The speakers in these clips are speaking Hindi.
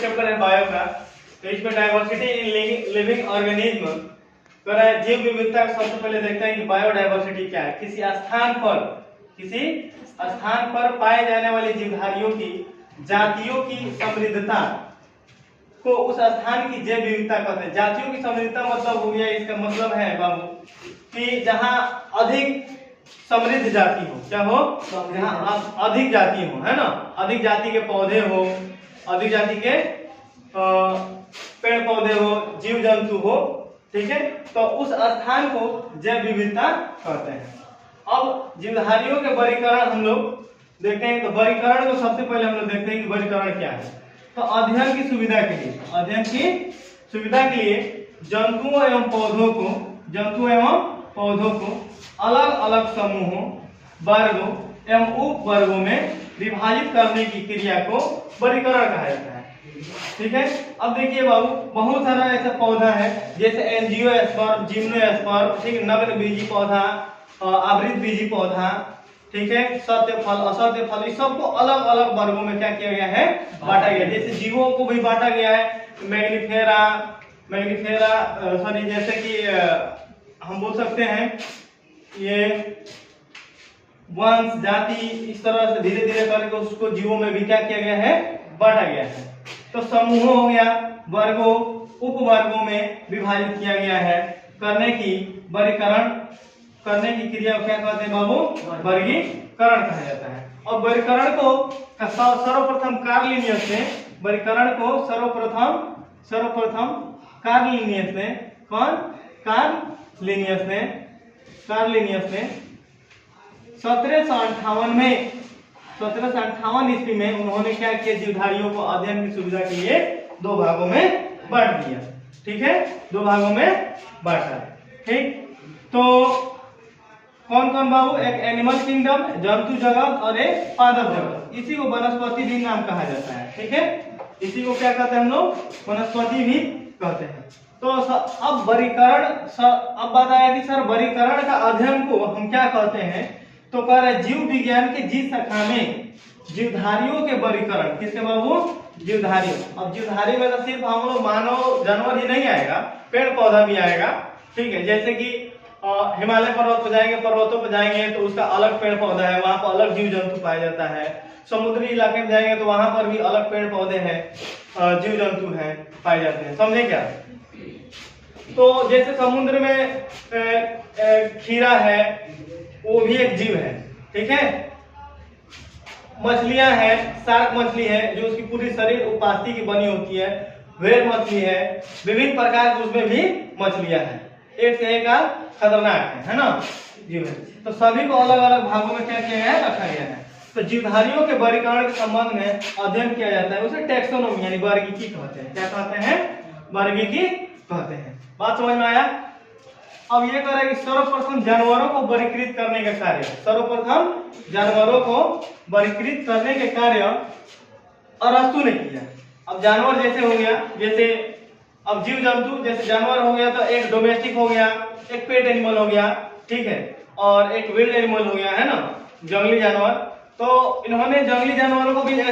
चैप्टर है बायो का, तो इसमें डाइवर्सिटी इन लिविंग ऑर्गेनिज्म कर रहा है। जीव विविधता का सबसे पहले देखते हैं कि बायोडाइवर्सिटी क्या है। किसी स्थान पर पाए जाने वाले जीवधारियों की जातियों की समृद्धता को उस स्थान की जैव विविधता कहते हैं। जातियों की समृद्धता मतलब हो गया, इसका मतलब है बाबू कि जहां अधिक समृद्ध जाति हो, क्या हो, जहां अधिक जाति हो, है ना, अधिक जाति के पौधे हो, अधिक जाति के पेड़ पौधे हो, जीव जंतु हो, ठीक है, तो उस स्थान को जैव विविधता कहते हैं। अब जीवधारियों के वर्गीकरण हम लोग देखते हैं। तो वर्गीकरण को सबसे पहले हम लोग देखते हैं कि वर्गीकरण क्या है। तो अध्ययन की सुविधा के लिए जंतुओं एवं पौधों को अलग अलग समूहों, वर्गों एवं उप वर्गों में विभाजित करने की क्रिया को वर्गीकरण कहा जाता है। ठीक है, अब देखिए बाबू, बहुत सारा ऐसा पौधा है जैसे एंजियोस्पर्म, जिम्नोस्पर्म, ठीक, नग्न बीजी पौधा, आवृत बीजी पौधा, ठीक है, सत्य फल, असत्य फल, इस सबको अलग अलग वर्गों में क्या किया गया है, बांटा गया है। जैसे जीवों को भी बांटा गया है, मैग्निफेरा सॉरी, जैसे कि हम बोल सकते हैं ये वंश, जाति, इस तरह से धीरे धीरे करके उसको जीवों में भी क्या किया गया है, बांटा गया है। तो समूहों हो गया, वर्गों, उपवर्गों में विभाजित किया गया है। करने की क्रिया को क्या कहते हैं बाबू, वर्गीकरण कहा जाता है। और वर्गीकरण को सर्वप्रथम कार्ल लिनियस ने, वर्गीकरण को सर्वप्रथम कार्ल लिनियस ने, कौन, कार्ल लिनियस ने 1758 ईस्वी में उन्होंने क्या किया, जीवधारियों को अध्ययन की सुविधा के लिए दो भागों में बांट दिया। ठीक है, दो भागों में बांटा। ठीक, तो कौन कौन बाबू, एक एनिमल किंगडम, जंतु जगत, और एक पादप जगत। इसी को वनस्पति भी नाम कहा जाता है। ठीक है, इसी को क्या कहते हैं हम लोग, वनस्पति भी कहते हैं। तो अब वर्गीकरण, अब बात आया कि सर वर्गीकरण का अध्ययन को हम क्या कहते हैं। तो कह रहे जीव विज्ञान के जिस शाखा में जीवधारियों के वर्गीकरण, किसके बाबू, जीवधारियों। अब जीवधारी में तो सिर्फ हम लोग मानव जानवर ही नहीं आएगा, पेड़ पौधा भी आएगा। ठीक है, जैसे कि हिमालय पर्वत पर जाएंगे, पर्वतों पर जाएंगे तो उसका अलग पेड़ पौधा है, वहां पर अलग जीव जंतु पाया जाता है। समुद्री इलाके में जाएंगे तो वहां पर भी अलग पेड़ पौधे हैं, जीव जंतु हैं, पाए जाते हैं। समझे क्या। तो जैसे समुद्र में खीरा है, वो भी एक जीव है। ठीक है, मछलियां हैं, शार्क मछली है जो उसकी पूरी शरीर उपास्थि की बनी होती है, व्हेल मछली है, विभिन्न प्रकार की उसमें भी मछलियां हैं, एक से एक खतरनाक है ना, जीव है। तो सभी को अलग अलग भागों में क्या किया गया है, रखा गया है। तो जीवधारियों के वर्गीकरण के संबंध में अध्ययन किया जाता है, उसे टैक्सोनॉमी यानी वर्गीकी कहते हैं। क्या कहते हैं, वर्गीकी कहते हैं। बात समझ में आया। अब ये कह रहे हैं कि सर्वप्रथम जानवरों को वर्गीकृत करने का कार्य, सर्वप्रथम जानवरों को वर्गीकृत करने के कार्य अरस्तु ने किया। अब जानवर जैसे हो गया, जैसे अब जीव जंतु, जैसे जानवर हो गया तो एक डोमेस्टिक हो गया, एक पेट एनिमल हो गया, ठीक है, और एक विल्ड एनिमल हो गया, है ना, जंगली जानवर। तो इन्होंने जंगली जानवरों को भी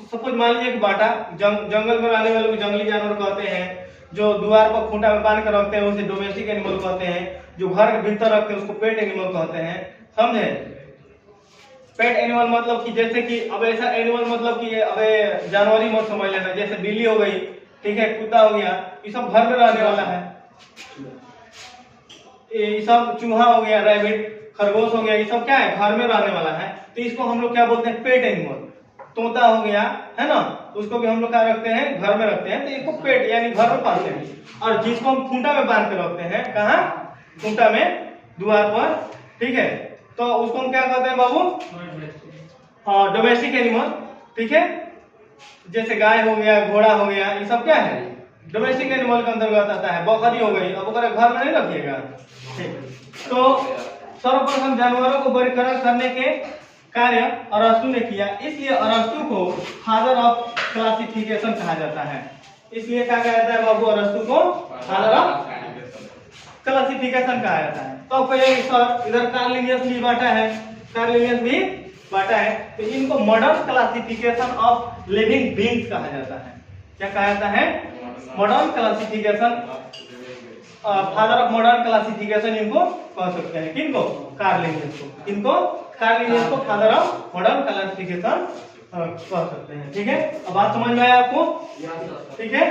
सपोज मान लीजिए कि बांटा, जंगल में रहने वालों को जंगली जानवर कहते हैं, जो द्वार पर खूंटा में बांध कर रखते हैं उसे डोमेस्टिक एनिमल कहते हैं, जो घर के भीतर रखते हैं उसको पेट एनिमल कहते हैं। समझे, पेट एनिमल मतलब कि जैसे कि अब ऐसा एनिमल मतलब कि अब जानवर ही मत समझ लेना, जैसे बिल्ली हो गई, ठीक है, कुत्ता हो गया, ये सब घर में रहने वाला है। ये सब चूहा हो गया, रैबिट, खरगोश हो गया, ये सब क्या है, घर में रहने वाला है। तो इसको हम लोग क्या बोलते हैं, पेट एनिमल। तोता हो गया, है ना, उसको भी हम लोग क्या रखते हैं, घर में रखते हैं, तो इसको पेट यानी घर में पालते हैं। और जिसको हम खूंटा में बांध के रखते हैं, कहाँ, खूंटा में, द्वार पर, ठीक है, तो उसको हम क्या कहते हैं बाबू, हाँ, डोमेस्टिक एनिमल। ठीक है, जैसे गाय हो गया, घोड़ा हो गया, ये सब क्या है, डोमेस्टिक एनिमल के अंतर्गत आता है। बकरी हो गई, अब घर में नहीं रखिएगा। ठीक, तो सर्वप्रथम जानवरों को वर्गीकरण करने के कार्य अरस्तु ने किया, इसलिए अरस्तु को फादर ऑफ क्लासिफिकेशन कहा जाता है। इसलिए क्या कहा जाता है बाबू, अरस्तु को फादर ऑफ क्लासिफिकेशन कहा जाता है। तो कहिए सर इधर कार्ल लिनियस भी बांटा है, कार्ल लिनियस भी बांटा है, तो इनको modern classification of living beings कहा जाता है। क्या कहा जाता है? Modern classification, father of modern classification इनको कह सकते हैं। किनको? कार्ल लिनियस को। किनको? कार्ल लिनियस को फादर ऑफ मॉडर्न क्लासिफिकेशन कह सकते हैं। ठीक है, अब बात समझ में आया आपको? ठीक है।